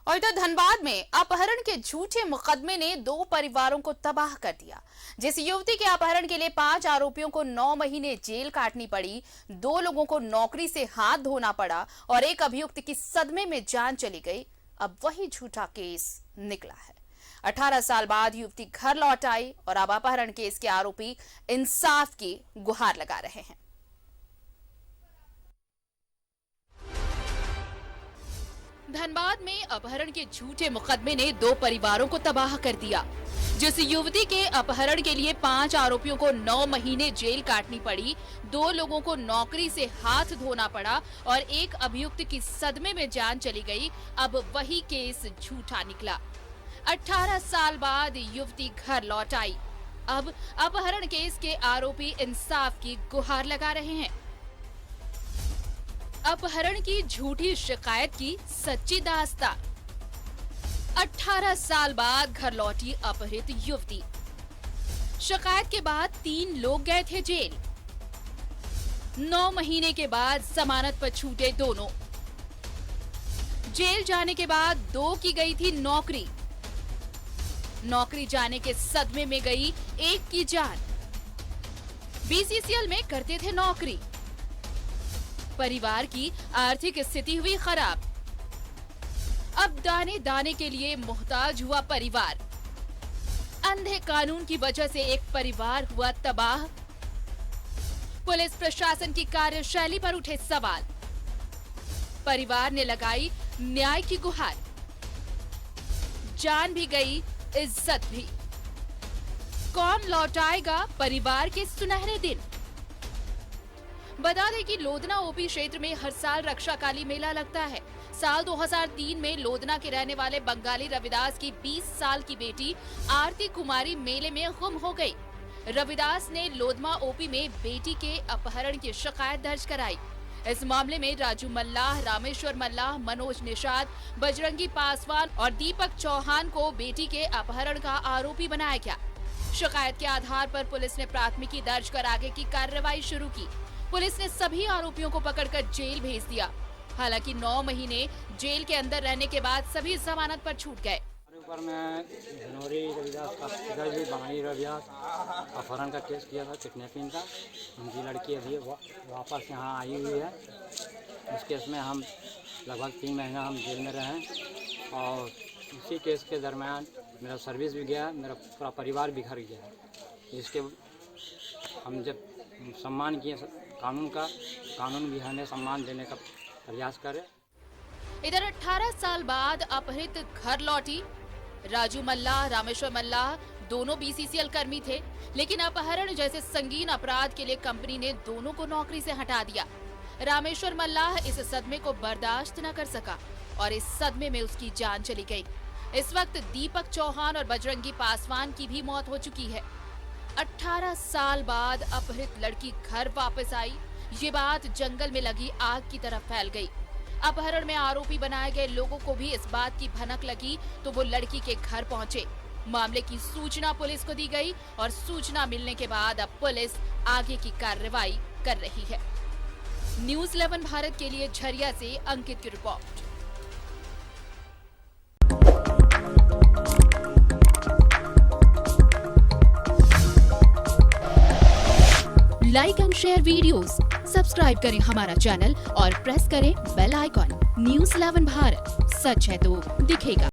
और इधर धनबाद में अपहरण के झूठे मुकदमे ने 2 परिवारों को तबाह कर दिया। जिस युवती के अपहरण के लिए 5 आरोपियों को 9 महीने जेल काटनी पड़ी, 2 लोगों को नौकरी से हाथ धोना पड़ा और एक अभियुक्त की सदमे में जान चली गई, अब वही झूठा केस निकला है। 18 साल बाद युवती घर लौट आई और अब अपहरण केस के आरोपी इंसाफ की गुहार लगा रहे हैं। धनबाद में अपहरण के झूठे मुकदमे ने 2 परिवारों को तबाह कर दिया। जिस युवती के अपहरण के लिए 5 आरोपियों को 9 महीने जेल काटनी पड़ी, 2 लोगों को नौकरी से हाथ धोना पड़ा और एक अभियुक्त की सदमे में जान चली गई, अब वही केस झूठा निकला। 18 साल बाद युवती घर लौट आई। अब अपहरण केस के आरोपी इंसाफ की गुहार लगा रहे हैं। अपहरण की झूठी शिकायत की सच्ची दास्तां। 18 साल बाद घर लौटी अपहृत युवती। शिकायत के बाद 3 लोग गए थे जेल। 9 महीने के बाद जमानत पर छूटे दोनों। जेल जाने के बाद 2 की गई थी नौकरी। नौकरी जाने के सदमे में गई एक की जान। बीसीसीएल में करते थे नौकरी। परिवार की आर्थिक स्थिति हुई खराब। अब दाने दाने के लिए मोहताज हुआ परिवार। अंधे कानून की वजह से एक परिवार हुआ तबाह। पुलिस प्रशासन की कार्यशैली पर उठे सवाल। परिवार ने लगाई न्याय की गुहार। जान भी गई, इज्जत भी। कौन लौटाएगा परिवार के सुनहरे दिन? बता दें कि लोधना ओपी क्षेत्र में हर साल रक्षाकाली मेला लगता है। साल 2003 में लोधना के रहने वाले बंगाली रविदास की 20 साल की बेटी आरती कुमारी मेले में गुम हो गई। रविदास ने लोधना ओपी में बेटी के अपहरण की शिकायत दर्ज कराई। इस मामले में राजू मल्लाह, रामेश्वर मल्लाह, मनोज निषाद, बजरंगी पासवान और दीपक चौहान को बेटी के अपहरण का आरोपी बनाया गया। शिकायत के आधार पर पुलिस ने प्राथमिकी दर्ज कर आगे की कार्रवाई शुरू की। पुलिस ने सभी आरोपियों को पकड़कर जेल भेज दिया। हालांकि 9 महीने जेल के अंदर रहने के बाद सभी जमानत पर छूट गए। ऊपर में जनवरी रविदास का पिताजी बंगाली रविदास अपहरण का केस किया था, किडनैपिंग का। उनकी लड़की अभी वापस यहाँ आई हुई है। उस केस में हम लगभग 3 महीना हम जेल में रहे और इसी केस के दरमियान मेरा सर्विस भी गया, मेरा पूरा परिवार बिखर गया। इसके हम जब सम्मान किए कानून का, कानून भी हमें सम्मान देने का प्रयास करे। इधर 18 साल बाद अपहृत घर लौटी। राजू मल्लाह, रामेश्वर मल्लाह दोनों बीसीसीएल कर्मी थे, लेकिन अपहरण जैसे संगीन अपराध के लिए कंपनी ने दोनों को नौकरी से हटा दिया। रामेश्वर मल्लाह इस सदमे को बर्दाश्त न कर सका और इस सदमे में उसकी जान चली गई। इस वक्त दीपक चौहान और बजरंगी पासवान की भी मौत हो चुकी है। 18 साल बाद अपहृत लड़की घर वापस आई। ये बात जंगल में लगी आग की तरह फैल गई। अपहरण में आरोपी बनाए गए लोगों को भी इस बात की भनक लगी तो वो लड़की के घर पहुंचे। मामले की सूचना पुलिस को दी गई और सूचना मिलने के बाद अब पुलिस आगे की कार्रवाई कर रही है। न्यूज़ 11 भारत के लिए झरिया से अंकित की report. Like and share videos, subscribe करें हमारा चैनल और प्रेस करें बेल आइकॉन। न्यूज़ 11 भारत, सच है तो दिखेगा।